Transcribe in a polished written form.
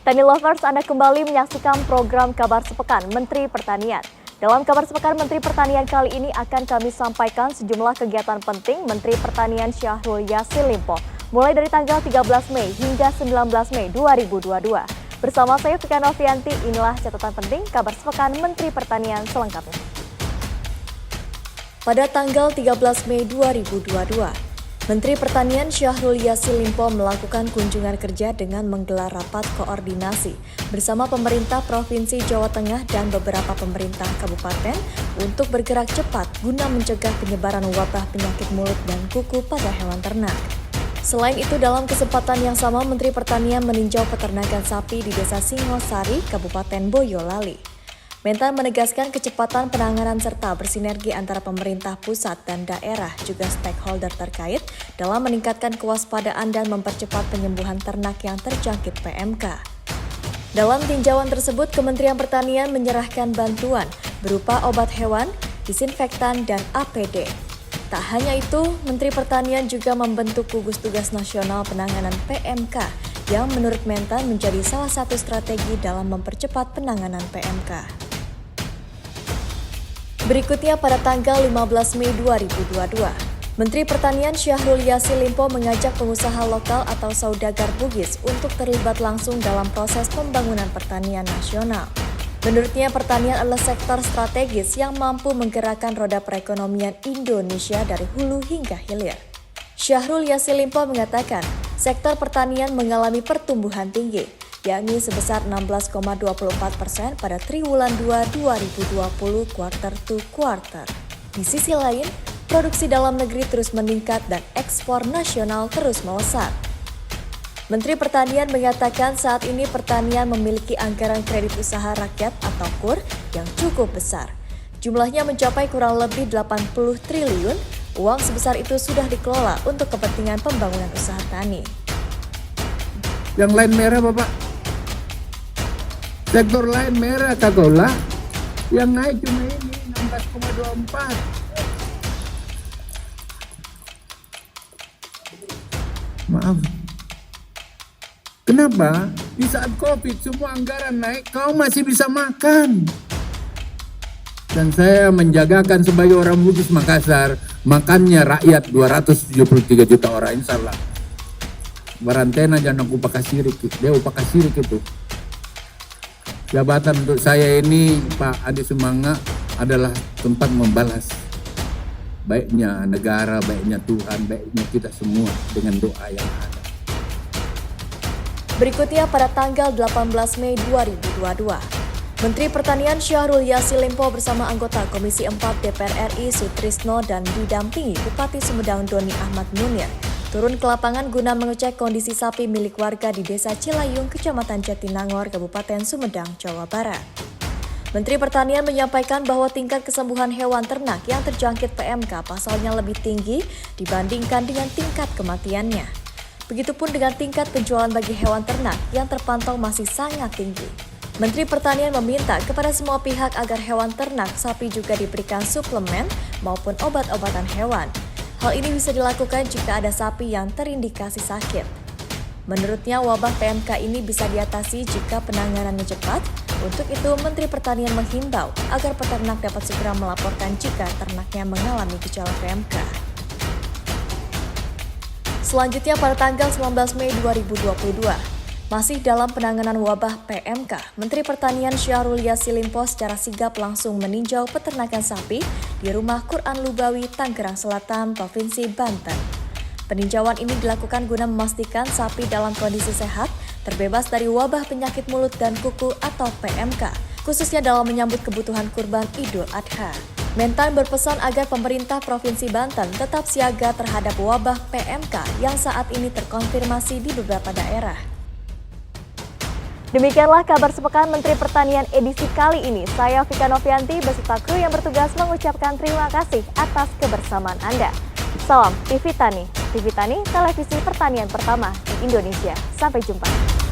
Tani Lovers, Anda kembali menyaksikan program Kabar Sepekan Menteri Pertanian. Dalam Kabar Sepekan Menteri Pertanian kali ini akan kami sampaikan sejumlah kegiatan penting Menteri Pertanian Syahrul Yassin Limpo, mulai dari tanggal 13 Mei hingga 19 Mei 2022. Bersama saya Fika Novianti, inilah catatan penting Kabar Sepekan Menteri Pertanian selengkapnya. Pada tanggal 13 Mei 2022, Menteri Pertanian Syahrul Yassin Limpo melakukan kunjungan kerja dengan menggelar rapat koordinasi bersama pemerintah Provinsi Jawa Tengah dan beberapa pemerintah kabupaten untuk bergerak cepat guna mencegah penyebaran wabah penyakit mulut dan kuku pada hewan ternak. Selain itu, dalam kesempatan yang sama, Menteri Pertanian meninjau peternakan sapi di Desa Singosari, Kabupaten Boyolali. Mentan menegaskan kecepatan penanganan serta bersinergi antara pemerintah pusat dan daerah juga stakeholder terkait dalam meningkatkan kewaspadaan dan mempercepat penyembuhan ternak yang terjangkit PMK. Dalam tinjauan tersebut, Kementerian Pertanian menyerahkan bantuan berupa obat hewan, disinfektan, dan APD. Tak hanya itu, Menteri Pertanian juga membentuk gugus tugas nasional penanganan PMK yang menurut Mentan menjadi salah satu strategi dalam mempercepat penanganan PMK. Berikutnya pada tanggal 15 Mei 2022, Menteri Pertanian Syahrul Yassin Limpo mengajak pengusaha lokal atau saudagar Bugis untuk terlibat langsung dalam proses pembangunan pertanian nasional. Menurutnya, pertanian adalah sektor strategis yang mampu menggerakkan roda perekonomian Indonesia dari hulu hingga hilir. Syahrul Yassin Limpo mengatakan, sektor pertanian mengalami pertumbuhan tinggi, yakni sebesar 16,24% pada triwulan 2 2020 quarter to quarter. Di sisi lain, produksi dalam negeri terus meningkat dan ekspor nasional terus melesat. Menteri Pertanian mengatakan saat ini pertanian memiliki anggaran kredit usaha rakyat atau KUR yang cukup besar. Jumlahnya mencapai kurang lebih 80 triliun, uang sebesar itu sudah dikelola untuk kepentingan pembangunan usaha tani. Yang lain merah Bapak? Sektor lain merah kagaulah, yang naik cuma ini 16,24. Maaf. Kenapa? Di saat Covid semua anggaran naik, kau masih bisa makan. Dan saya menjagakan sebagai orang Bugis Makassar, makannya rakyat 273 juta orang, insya Allah. Barantena jangan upah kasirik, dia upah kasirik itu. Jabatan untuk saya ini, Pak Adi Sumanga, adalah tempat membalas baiknya negara, baiknya Tuhan, baiknya kita semua dengan doa yang ada. Berikutnya pada tanggal 18 Mei 2022, Menteri Pertanian Syahrul Yassin Limpo bersama anggota Komisi 4 DPR RI Sutrisno dan didampingi Bupati Sumedang Doni Ahmad Munir turun ke lapangan guna mengecek kondisi sapi milik warga di Desa Cilayung, Kecamatan Jatinangor, Kabupaten Sumedang, Jawa Barat. Menteri Pertanian menyampaikan bahwa tingkat kesembuhan hewan ternak yang terjangkit PMK pasalnya lebih tinggi dibandingkan dengan tingkat kematiannya. Begitupun dengan tingkat penjualan bagi hewan ternak yang terpantau masih sangat tinggi. Menteri Pertanian meminta kepada semua pihak agar hewan ternak sapi juga diberikan suplemen maupun obat-obatan hewan. Hal ini bisa dilakukan jika ada sapi yang terindikasi sakit. Menurutnya, wabah PMK ini bisa diatasi jika penanganannya cepat. Untuk itu, Menteri Pertanian menghimbau agar peternak dapat segera melaporkan jika ternaknya mengalami gejala PMK. Selanjutnya pada tanggal 19 Mei 2022, masih dalam penanganan wabah PMK, Menteri Pertanian Syahrul Yassin Limpo secara sigap langsung meninjau peternakan sapi di Rumah Quran Lubawi, Tangerang Selatan, Provinsi Banten. Peninjauan ini dilakukan guna memastikan sapi dalam kondisi sehat, terbebas dari wabah penyakit mulut dan kuku atau PMK, khususnya dalam menyambut kebutuhan kurban Idul Adha. Mentan berpesan agar pemerintah Provinsi Banten tetap siaga terhadap wabah PMK yang saat ini terkonfirmasi di beberapa daerah. Demikianlah Kabar Sepekan Menteri Pertanian edisi kali ini. Saya Fika Novianti beserta kru yang bertugas mengucapkan terima kasih atas kebersamaan Anda. Salam TV Tani, televisi pertanian pertama di Indonesia. Sampai jumpa.